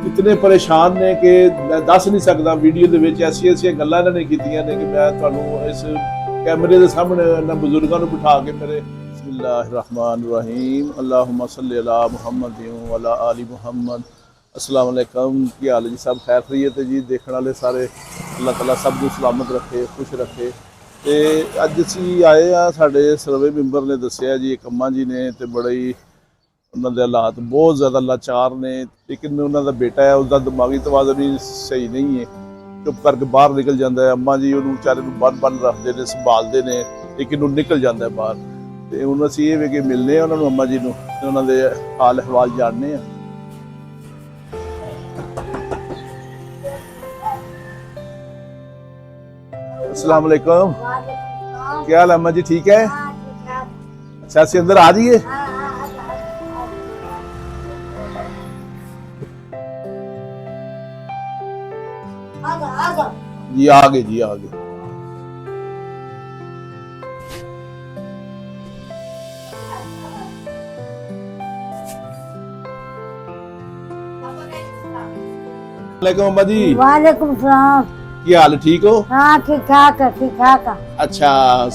इतने परेशान ने कि मैं दस नहीं सकता। वीडियो दे विच ऐसी ऐसी गल्लां इन्हां ने कीतियां ने कि मैं तुहानूं इस कैमरे दे सामने इन्हां बुजुर्गां नूं बिठा के मेरे बिस्मिल्लाहिर्रहमानिर्रहीम अल्लाहुम्मा सल्ली अला मुहम्मद व अला आलि मुहम्मद। अस्सलाम वालेकुम, की हाल है जी? सब खैर खैरियत है जी? देखने वाले सारे अल्लाह ताला सब नूं सलामत रखे, खुश रखे। तो अज असीं आए हाँ, साडे सर्वे मैंबर ने दस्सिया जी, एक अम्मा जी ने, तो बड़े ही उन्होंने हालात बहुत ज़्यादा लाचार ने। लेकिन उन्होंने बेटा है, उसका दिमागी तवाज़न भी सही नहीं है, चुप करके बाहर निकल जाता है। अम्मा जी उन्होंने बेचारे बन रखते हैं, संभालते हैं, लेकिन वो निकल जाता है बाहर। तो हूँ असीं ये वे कि मिलने उन्होंने अम्मा जी को, उन्होंने हाल अहवाल जानने। अस्सलाम वालेकुम, क्या हाल है अम्मा जी? ठीक है? अच्छा, असीं अंदर आ जाइए। जी आ गए जी, आ गए। वालेकुम अम्मा जी। वालेकुम सलाम। क्या हाल है? ठीक हो? हाँ ठीक ठाक है, ठीक ठाक है। अच्छा,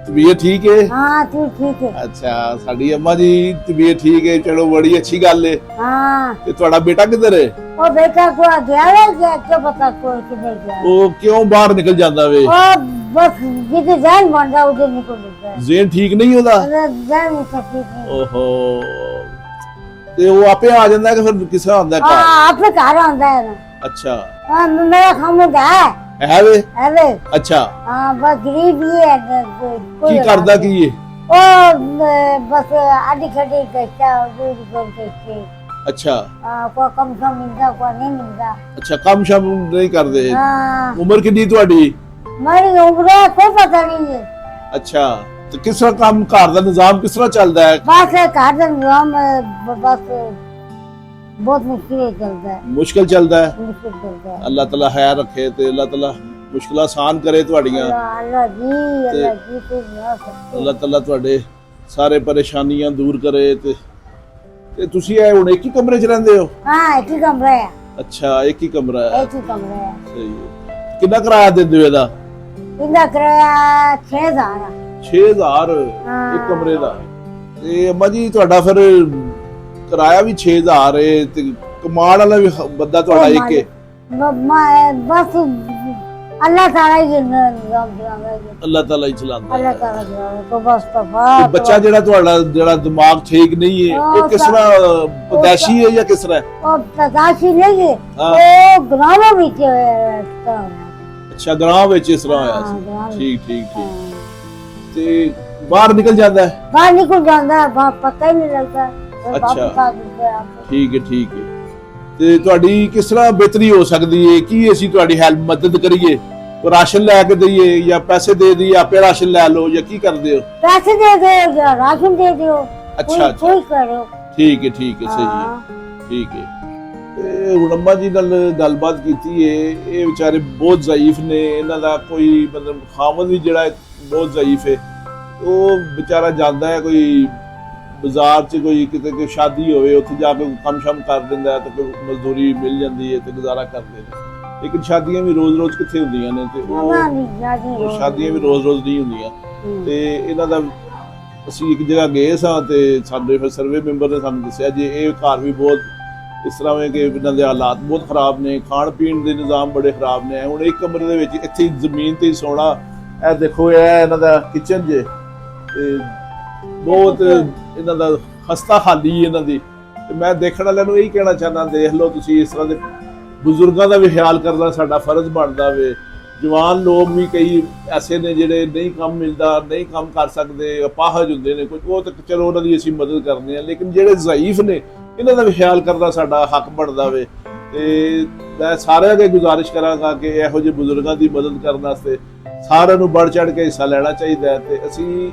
तबीयत ठीक है? हाँ तू ठीक है। अच्छा, साडी अम्मा जी तबीयत ठीक है, चलो बड़ी अच्छी गल है। हाँ ते तुहाडा बेटा किधर है? वो बेटा को गया है क्या पता कोई किधर गया। वो क्यों बाहर निकल जाता वे? वो बस जिधर जान बन रहा उधर निकल जाता है। ज़हन ठीक नहीं होता? जान नहीं सकती थी। ओहो, ते वो आपे आ जाता है कि फिर किस तरह आंदा है घर? हाँ आपने घर आंदा है ना। अच्छा, हाँ मेरा खामुद है वे? है वे। अच्छा, हाँ बस गरीब ही है। की करदा की है? वो बस आधी खड़ी करता दूर दूर करते। अच्छा, कोई कम कम मिलता कोई नहीं मिलता। अच्छा, कम शम नहीं करदे। हाँ उम्र कितनी ਤੁਹਾਡੀ? मेरी उम्र कोई पता नहीं है। अच्छा, तो किस तरह काम घर ਦਾ ਨਿਜ਼ਾਮ ਕਿਸ ਤਰ੍ਹਾਂ ਚੱਲਦਾ ਹੈ? बस घर का निजाम बस बहुत मुश्किल चलता है। मुश्किल चलता है। मुश्किल चलता है। अल्लाह ताला खैर रखे, ते अल्लाह ताला मुश्किल आसान करे ਤੁਹਾਡੀਆਂ। अल्लाह जी तो ना सकते। अल्लाह ताला ਤੁਹਾਡੇ ਸਾਰੇ ਪਰੇਸ਼ਾਨੀਆਂ ਦੂਰ ਕਰੇ। ਤੇ ਤੁਸੀਂ ਇਹ ਹੁਣ ਇੱਕ ਹੀ ਕਮਰੇ 'ਚ ਰਹਿੰਦੇ ਹੋ? हाँ एक ही कमरा है। अच्छा, एक ही कमरा है। एक ही कमरा है। सही है। कितना किराया देते हो ਇਹਦਾ? इनका किराया 6000 6000 ਇੱਕ ਕਮਰੇ ਦਾ। ਤੇ ਅੰਮਾ ਜੀ ਤੁਹਾਡਾ ਫਿਰ ਕਿਰਾਇਆ ਵੀ 6000 ਹੈ, ਤੇ ਕਮਾਉਣ ਵਾਲਾ ਵੀ ਬੰਦਾ ਤੁਹਾਡਾ ਇੱਕ ਹੈ? बस अल्लाह ताला ही निजाम चलाता है। ਅੱਲਾਹ ਤਾਲਾ ਹੀ ਚਲਾਉਂਦਾ अल्लाह ਹੈ। ताला चलाता तो बस ਤੇ ਬੱਚਾ ਜਿਹੜਾ ਤੁਹਾਡਾ ਜਿਹੜਾ ਦਿਮਾਗ ਠੀਕ ਨਹੀਂ ਹੈ, ਉਹ ਕਿਸ ਤਰ੍ਹਾਂ ਪਦੈਸ਼ੀ ਹੈ ਜਾਂ ਕਿਸ ਤਰ੍ਹਾਂ ਹੈ? और तदाशी नहीं है हाँ। वो ग्रामों में रहता है। ਅੱਛਾ, ਗ੍ਰਾਮ ਵਿੱਚ ਇਸ ਤਰ੍ਹਾਂ ਹੋਇਆ हाँ, ਸੀ। ग्राम में। ਠੀਕ ਠੀਕ ਠੀਕ। हाँ। ਤੇ ਬਾਹਰ ਨਿਕਲ ਜਾਂਦਾ ਹੈ? बाहर निकल जाता है पता ही नहीं लगता। फिर अच्छा। वापस आ जाता है आपको। ਠੀਕ ਹੈ ਠੀਕ ਹੈ। ਤੇ ਤੁਹਾਡੀ ਕਿਸ ਤਰ੍ਹਾਂ ਬਿਹਤਰੀ ਹੋ ਸਕਦੀ ਹੈ? ਕੀ ਅਸੀਂ ਤੁਹਾਡੀ ਹੈਲਪ ਮਦਦ ਕਰੀਏ? ਰਾਸ਼ਨ ਲੈ ਕੇ ਦਈਏ ਜਾਂ ਪੈਸੇ ਦੇ ਦਈਏ, ਆਪੇ ਰਾਸ਼ਨ ਲੈ ਲਓ, ਜਾਂ ਕੀ ਕਰਦੇ ਹੋ? पैसे दे दो या राशन दे दो। अच्छा, कोई करो। ਠੀਕ ਹੈ ਠੀਕ ਹੈ, ਸਹੀ ਹੈ, हाँ। ਠੀਕ ਹੈ। ਤੇ ਹੁਣ ਅੰਮਾ ਜੀ ਨਾਲ ਗੱਲਬਾਤ ਕੀਤੀ ਹੈ, ਇਹ ਵਿਚਾਰੇ ਬਹੁਤ ਜ਼ਾਈਫ ਨੇ, ਇਹਨਾਂ ਦਾ ਕੋਈ ਮਤਲਬ ਖਾਵੰਦ ਵੀ ਜਿਹੜਾ ਬਹੁਤ ਜ਼ਾਈਫ ਹੈ। ਉਹ ਵਿਚਾਰਾ ਜਾਂਦਾ ਹੈ ਕੋਈ ਬਾਜ਼ਾਰ 'ਚ, ਕੋਈ ਕਿਤੇ ਕੋਈ ਸ਼ਾਦੀ ਹੋਵੇ, ਉੱਥੇ ਜਾ ਕੇ ਕੰਮ ਸ਼ਮ ਕਰ ਦਿੰਦਾ ਹੈ, ਤੇ ਕੋਈ ਮਜ਼ਦੂਰੀ ਮਿਲ ਜਾਂਦੀ ਹੈ ਤੇ ਗੁਜ਼ਾਰਾ ਕਰਦੇ ਨੇ। ਲੇਕਿਨ ਸ਼ਾਦੀਆਂ ਵੀ ਰੋਜ਼-ਰੋਜ਼ ਕਿੱਥੇ ਹੁੰਦੀਆਂ ਨੇ, ਤੇ ना नहीं शादी ਉਹ हो। ਸ਼ਾਦੀਆਂ ਵੀ ਰੋਜ਼-ਰੋਜ਼ ਨਹੀਂ ਹੁੰਦੀਆਂ। ਤੇ ਇਹਨਾਂ ਦਾ ਅਸੀਂ ਇੱਕ ਜਗ੍ਹਾ ਗਏ ਸਾਂ, ਤੇ ਸਾਡੇ ਫਿਰ ਸਰਵੇ ਮੈਂਬਰ ਨੇ ਸਾਨੂੰ ਦੱਸਿਆ ਜੀ ਇਹ ਘਰ ਵੀ ਬਹੁਤ ਇਸ ਤਰ੍ਹਾਂ ਹੈ ਕਿ ਇਹਨਾਂ ਦੇ ਹਾਲਾਤ ਬਹੁਤ ਖਰਾਬ ਨੇ, ਖਾਣ ਪੀਣ ਦੇ ਨਿਜ਼ਾਮ ਬੜੇ ਖਰਾਬ ਨੇ। ਹੁਣ ਇੱਕ ਕਮਰੇ ਦੇ ਵਿੱਚ ਇੱਥੇ ਜ਼ਮੀਨ ਤੇ ਹੀ ਸੌਣਾ। ਇਹ ਦੇਖੋ, ਇਹ ਇਹਨਾਂ ਦਾ ਕਿਚਨ ਜੇ, ਤੇ ਬਹੁਤ ਇਹਨਾਂ ਦਾ ਖਸਤਾ ਹਾਲੀ ਇਹਨਾਂ ਦੀ। ਤੇ ਮੈਂ ਦੇਖਣ ਵਾਲਿਆਂ ਨੂੰ ਇਹੀ ਕਹਿਣਾ ਚਾਹੁੰਦਾ, ਦੇਖ ਲਓ ਤੁਸੀਂ, ਇਸ ਤਰ੍ਹਾਂ ਦੇ ਬਜ਼ੁਰਗਾਂ ਦਾ ਵੀ ਖਿਆਲ ਕਰਨਾ ਸਾਡਾ ਫਰਜ਼ ਬਣਦਾ ਵੇ। ਜਵਾਨ ਲੋਕ ਵੀ ਕਈ ਐਸੇ ਨੇ ਜਿਹੜੇ ਨਹੀਂ ਕੰਮ ਮਿਲਦਾ, ਨਹੀਂ ਕੰਮ ਕਰ ਸਕਦੇ, ਅਪਾਹਜ ਹੁੰਦੇ ਨੇ ਕੁਝ, ਉਹ ਤਾਂ ਚਲੋ ਉਹਨਾਂ ਦੀ ਅਸੀਂ ਮਦਦ ਕਰਦੇ ਹਾਂ। ਲੇਕਿਨ ਜਿਹੜੇ ਜ਼ਾਈਫ ਨੇ, ਇਹਨਾਂ ਦਾ ਵੀ ਖਿਆਲ ਕਰਨਾ ਸਾਡਾ ਹੱਕ ਬਣਦਾ ਵੇ। ਤੇ ਮੈਂ ਸਾਰਿਆਂ ਅੱਗੇ ਗੁਜ਼ਾਰਿਸ਼ ਕਰਾਂਗਾ ਕਿ ਇਹੋ ਜਿਹੇ ਬਜ਼ੁਰਗਾਂ ਦੀ ਮਦਦ ਕਰਨ ਵਾਸਤੇ ਸਾਰਿਆਂ ਨੂੰ बढ़ चढ़ के हिस्सा लेना चाहिए। ਤੇ ਅਸੀਂ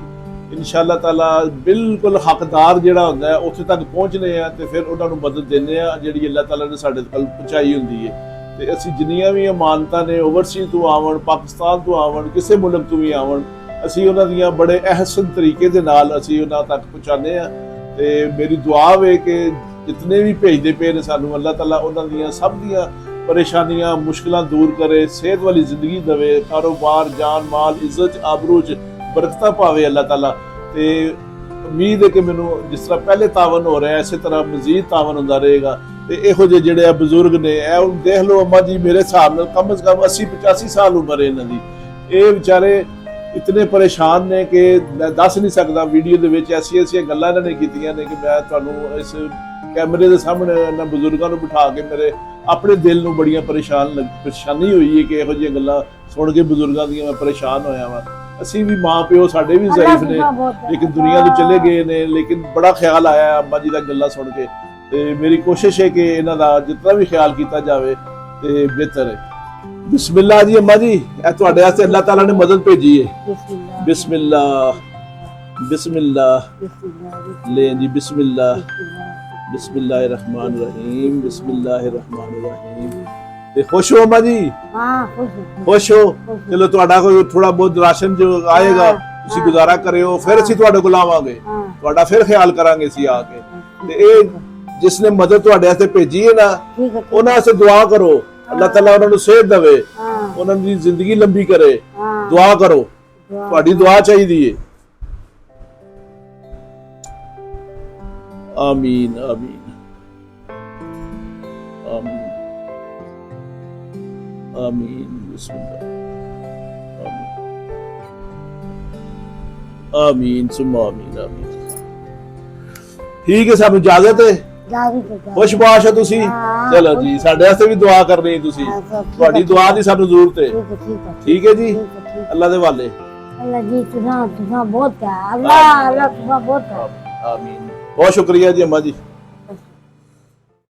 ਇਨਸ਼ਾਅੱਲਾ ਤਾਲਾ ਬਿਲਕੁਲ ਹੱਕਦਾਰ ਜਿਹੜਾ ਹੁੰਦਾ ਹੈ ਉੱਥੇ ਤੱਕ ਪਹੁੰਚਨੇ ਆ, ਤੇ ਫਿਰ ਉਹਨਾਂ ਨੂੰ ਮਦਦ ਦਿੰਦੇ ਆ ਜਿਹੜੀ ਅੱਲਾਹ ਤਾਲਾ ਨੇ ਸਾਡੇ ਤੱਕ ਪਹੁੰਚਾਈ ਹੁੰਦੀ ਹੈ। ਤੇ ਅਸੀਂ ਜਿੰਨੀਆਂ ਵੀ ਅਮਾਨਤਾਂ ਨੇ, ਓਵਰਸੀਜ਼ ਤੋਂ ਆਵਣ, ਪਾਕਿਸਤਾਨ ਤੋਂ ਆਵਣ, ਕਿਸੇ ਮੁਲਕ ਤੋਂ ਵੀ ਆਵਣ, ਅਸੀਂ ਉਹਨਾਂ ਦੀਆਂ ਬੜੇ ਅਹਿਸਨ ਤਰੀਕੇ ਦੇ ਨਾਲ ਅਸੀਂ ਉਹਨਾਂ ਤੱਕ ਪਹੁੰਚਾਉਂਦੇ ਆ। ਤੇ ਮੇਰੀ ਦੁਆ ਵੇ ਕਿ ਜਿਤਨੇ ਵੀ ਭੇਜਦੇ ਪਏ ਨੇ ਸਾਨੂੰ, ਅੱਲਾਹ ਤਾਲਾ ਉਹਨਾਂ ਦੀਆਂ ਸਭ ਦੀਆਂ ਪਰੇਸ਼ਾਨੀਆਂ ਮੁਸ਼ਕਲਾਂ ਦੂਰ ਕਰੇ, ਸਿਹਤ ਵਾਲੀ ਜ਼ਿੰਦਗੀ ਦੇਵੇ, ਕਾਰੋਬਾਰ, ਜਾਨ ਮਾਲ, ਇੱਜ਼ਤ ਆਬਰੂ ਚ ਬਰਕਤਾਂ ਪਾਵੇ ਅੱਲਾਹ ਤਾਲਾ। ਤੇ ਉਮੀਦ ਹੈ ਕਿ ਮੈਨੂੰ ਜਿਸ ਤਰ੍ਹਾਂ ਪਹਿਲੇ ਤਾਵਨ ਹੋ ਰਿਹਾ ਇਸੇ ਤਰ੍ਹਾਂ ਮਜ਼ੀਦ ਤਾਵਨ ਹੁੰਦਾ ਰਹੇਗਾ। ਤੇ ਇਹੋ ਜਿਹੇ ਜਿਹੜੇ ਆ ਬਜ਼ੁਰਗ ਨੇ, ਇਹ ਹੁਣ ਦੇਖ ਲਓ ਅੰਮਾ ਜੀ ਮੇਰੇ ਹਿਸਾਬ ਨਾਲ ਕਮ ਸੇ ਕਮ 80-85 ਸਾਲ ਉਮਰ ਹੈ ਇਹਨਾਂ ਦੀ। ਇਹ ਵਿਚਾਰੇ ਇਤਨੇ ਪਰੇਸ਼ਾਨ ਨੇ ਕਿ ਮੈਂ ਦੱਸ ਨਹੀਂ ਸਕਦਾ। ਵੀਡੀਓ ਦੇ ਵਿੱਚ ਐਸੀਆਂ ਗੱਲਾਂ ਇਹਨਾਂ ਨੇ ਕੀਤੀਆਂ ਨੇ ਕਿ ਮੈਂ ਤੁਹਾਨੂੰ ਇਸ ਕੈਮਰੇ ਦੇ ਸਾਹਮਣੇ ਇਹਨਾਂ ਬਜ਼ੁਰਗਾਂ ਨੂੰ ਬਿਠਾ ਕੇ ਮੇਰੇ ਆਪਣੇ ਦਿਲ ਨੂੰ ਬੜੀਆਂ ਪਰੇਸ਼ਾਨੀ ਹੋਈ ਹੈ ਕਿ ਇਹੋ ਜਿਹੀਆਂ ਗੱਲਾਂ ਸੁਣ ਕੇ ਬਜ਼ੁਰਗਾਂ ਦੀਆਂ ਮੈਂ ਪਰੇਸ਼ਾਨ ਹੋਇਆ ਵਾਂ। ਅਸੀਂ ਵੀ ਮਾਂ ਪਿਓ ਸਾਡੇ ਵੀ ਜ਼ਾਇਫ ਨੇ, ਲੇਕਿਨ ਦੁਨੀਆ ਤੋਂ ਚਲੇ ਗਏ ਨੇ, ਲੇਕਿਨ ਬੜਾ ਖਿਆਲ ਆਇਆ ਅੰਮਾ ਜੀ ਦਾ ਗੱਲਾਂ ਸੁਣ ਕੇ। ਤੇ ਮੇਰੀ ਕੋਸ਼ਿਸ਼ ਹੈ ਕਿ ਇਹਨਾਂ ਦਾ ਜਿਤਨਾ ਵੀ ਖਿਆਲ ਕੀਤਾ ਜਾਵੇ ਤੇ ਬਿਹਤਰ ਹੈ। ਬਿਸਮਿਲ੍ਲਾ ਜੀ ਅੰਮਾ ਜੀ, ਇਹ ਤੁਹਾਡੇ ਵਾਸਤੇ ਅੱਲਾਹ ਤਾਲਾ ਨੇ ਮਦਦ ਭੇਜੀ ਹੈ। ਬਿਸਮਿਲ੍ਲਾ ਬਿਸਮਿਲ੍ਲਾ ਲੈ ਜੀ, ਬਿਸਮਿਲ੍ਲਾ बिस्मिल्लाहिर्रहमानिर्रहीम बिस्मिल्लाहिर्रहमानिर्रहीम। ਤੇ ਖੁਸ਼ ਹੋ ਅੰਮਾ ਜੀ? ਹਾਂ ਖੁਸ਼ ਹੋ। ਚਲੋ ਤੁਹਾਡਾ ਕੋਈ ਥੋੜਾ ਬਹੁਤ ਰਾਸ਼ਨ ਜੋ ਆਏਗਾ ਤੁਸੀਂ ਗੁਜ਼ਾਰਾ ਕਰਿਓ, ਫਿਰ ਅਸੀਂ ਤੁਹਾਡੇ ਕੋਲ ਆਵਾਂਗੇ, ਤੁਹਾਡਾ ਫਿਰ ਖਿਆਲ ਕਰਾਂਗੇ ਅਸੀਂ ਆ ਕੇ। ਤੇ ਇਹ ਜਿਸ ਨੇ ਮਦਦ ਤੁਹਾਡੇ ਵਾਸਤੇ ਭੇਜੀ ਹੈ ਨਾ, ਉਹਨਾਂ ਵਾਸਤੇ ਦੁਆ ਕਰੋ, ਅੱਲਾਹ ਤਾਲਾ ਉਹਨਾਂ ਨੂੰ ਸਿਹਤ ਦੇਵੇ, ਉਹਨਾਂ ਦੀ ਜ਼ਿੰਦਗੀ ਲੰਬੀ ਕਰੇ। ਦੁਆ ਕਰੋ, ਤੁਹਾਡੀ ਦੁਆ ਚਾਹੀਦੀ ਹੈ। आमीन आमीन आमीन आमीन बिस्मिल्लाह आमीन आमीन सुम्मा आमीन आमीन। ठीक है, सानू इजाजत है। खुशबाश है तुसी। चलो जी, साडे वास्ते भी दुआ करनी तुसी, तुहाडी दुआ दी सानू जरूरत है। ठीक है जी, अल्लाह दे वाले। अल्लाह जी तुसा बहुत है, अल्लाह अल्लाह तुसा बहुत है। आमीन। बहुत शुक्रिया जी अम्मा जी।